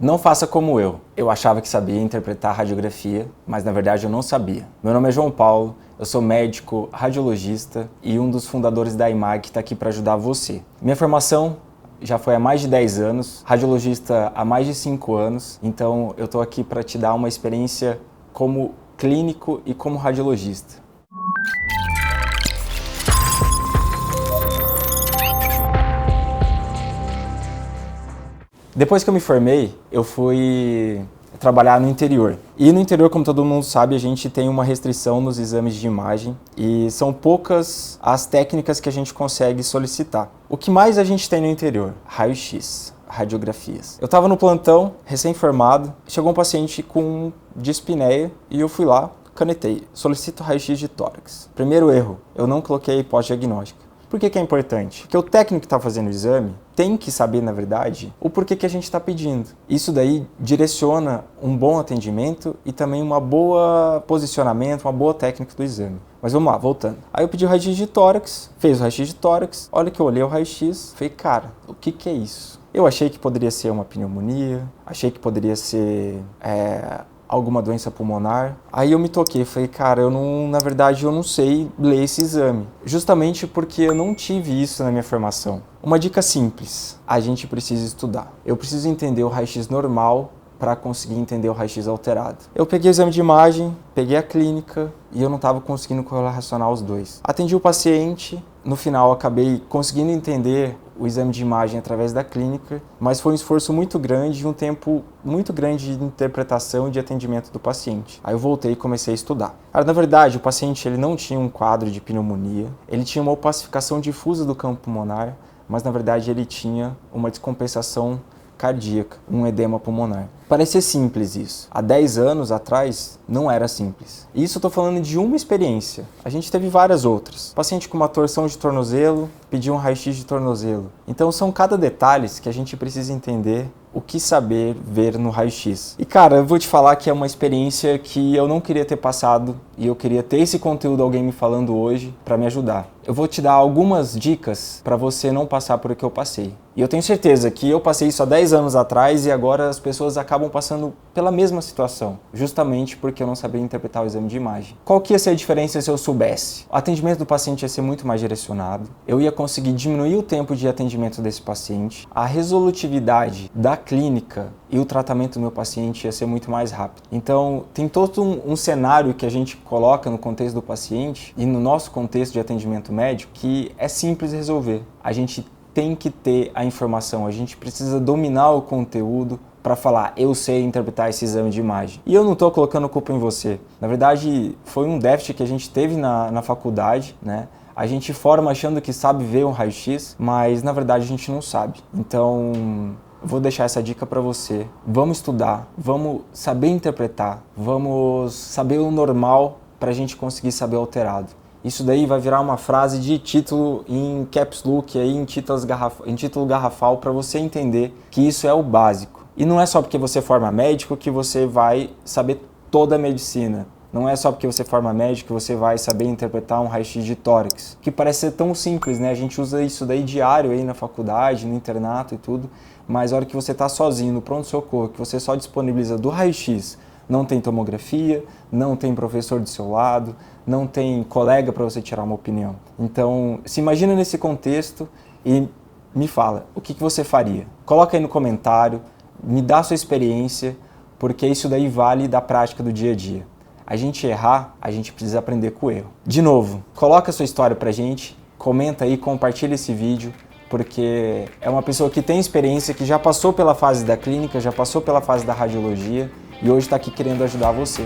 Não faça como eu. Eu achava que sabia interpretar radiografia, mas na verdade eu não sabia. Meu nome é João Paulo, eu sou médico radiologista e um dos fundadores da IMAG que está aqui para ajudar você. Minha formação já foi há mais de 10 anos, radiologista há mais de 5 anos, então eu estou aqui para te dar uma experiência como clínico e como radiologista. Depois que eu me formei, eu fui trabalhar no interior. E no interior, como todo mundo sabe, a gente tem uma restrição nos exames de imagem e são poucas as técnicas que a gente consegue solicitar. O que mais a gente tem no interior? Raio-X, radiografias. Eu estava no plantão, recém-formado, chegou um paciente com dispneia e eu fui lá, canetei, solicito raio-x de tórax. Primeiro erro, eu não coloquei a hipótese diagnóstica. Por que é importante? Porque o técnico que está fazendo o exame tem que saber, na verdade, o porquê que a gente está pedindo. Isso daí direciona um bom atendimento e também uma boa posicionamento, uma boa técnica do exame. Mas vamos lá, voltando. Aí eu pedi o raio-x de tórax, fez o raio-x de tórax, olha que eu olhei o raio-x, falei, cara, o que é isso? Eu achei que poderia ser uma pneumonia, achei que poderia ser alguma doença pulmonar. Aí eu me toquei, falei, cara, na verdade eu não sei ler esse exame. Justamente porque eu não tive isso na minha formação. Uma dica simples, a gente precisa estudar. Eu preciso entender o raio-x normal para conseguir entender o raio-x alterado. Eu peguei o exame de imagem, peguei a clínica e eu não estava conseguindo correlacionar os dois. Atendi o paciente, no final acabei conseguindo entender o exame de imagem através da clínica, mas foi um esforço muito grande e um tempo muito grande de interpretação e de atendimento do paciente. Aí eu voltei e comecei a estudar. Na verdade, o paciente ele não tinha um quadro de pneumonia, ele tinha uma opacificação difusa do campo pulmonar, mas na verdade ele tinha uma descompensação cardíaca, um edema pulmonar. Parece ser simples isso. Há 10 anos atrás, não era simples. Isso eu estou falando de uma experiência. A gente teve várias outras. Paciente com uma torção de tornozelo, pediu um raio-x de tornozelo. Então são cada detalhes que a gente precisa entender o que saber ver no raio-x. E cara, eu vou te falar que é uma experiência que eu não queria ter passado e eu queria ter esse conteúdo alguém me falando hoje para me ajudar. Eu vou te dar algumas dicas para você não passar por o que eu passei. E eu tenho certeza que eu passei isso há 10 anos atrás e agora as pessoas acabam passando pela mesma situação, justamente porque eu não sabia interpretar o exame de imagem. Qual que ia ser a diferença se eu soubesse? O atendimento do paciente ia ser muito mais direcionado, eu ia conseguir diminuir o tempo de atendimento desse paciente, a resolutividade da clínica e o tratamento do meu paciente ia ser muito mais rápido. Então, tem todo um cenário que a gente coloca no contexto do paciente e no nosso contexto de atendimento médico que é simples resolver. A gente tem que ter a informação, a gente precisa dominar o conteúdo para falar, eu sei interpretar esse exame de imagem. E eu não estou colocando culpa em você. Na verdade, foi um déficit que a gente teve na faculdade, né? A gente forma achando que sabe ver um raio-x, mas na verdade a gente não sabe. Então, eu vou deixar essa dica para você. Vamos estudar, vamos saber interpretar, vamos saber o normal para a gente conseguir saber o alterado. Isso daí vai virar uma frase de título em caps lock, aí, em título garrafal, para você entender que isso é o básico. E não é só porque você forma médico que você vai saber toda a medicina. Não é só porque você forma médico que você vai saber interpretar um raio-x de tórax. Que parece ser tão simples, né? A gente usa isso daí diário aí na faculdade, no internato e tudo. Mas a hora que você está sozinho no pronto-socorro, que você só disponibiliza do raio-x, não tem tomografia, não tem professor do seu lado, não tem colega para você tirar uma opinião. Então, se imagina nesse contexto e me fala, o que você faria? Coloca aí no comentário, me dá a sua experiência, porque isso daí vale da prática do dia a dia. A gente errar, a gente precisa aprender com o erro. De novo, coloca a sua história pra gente, comenta aí, compartilha esse vídeo, porque é uma pessoa que tem experiência, que já passou pela fase da clínica, já passou pela fase da radiologia e hoje está aqui querendo ajudar você.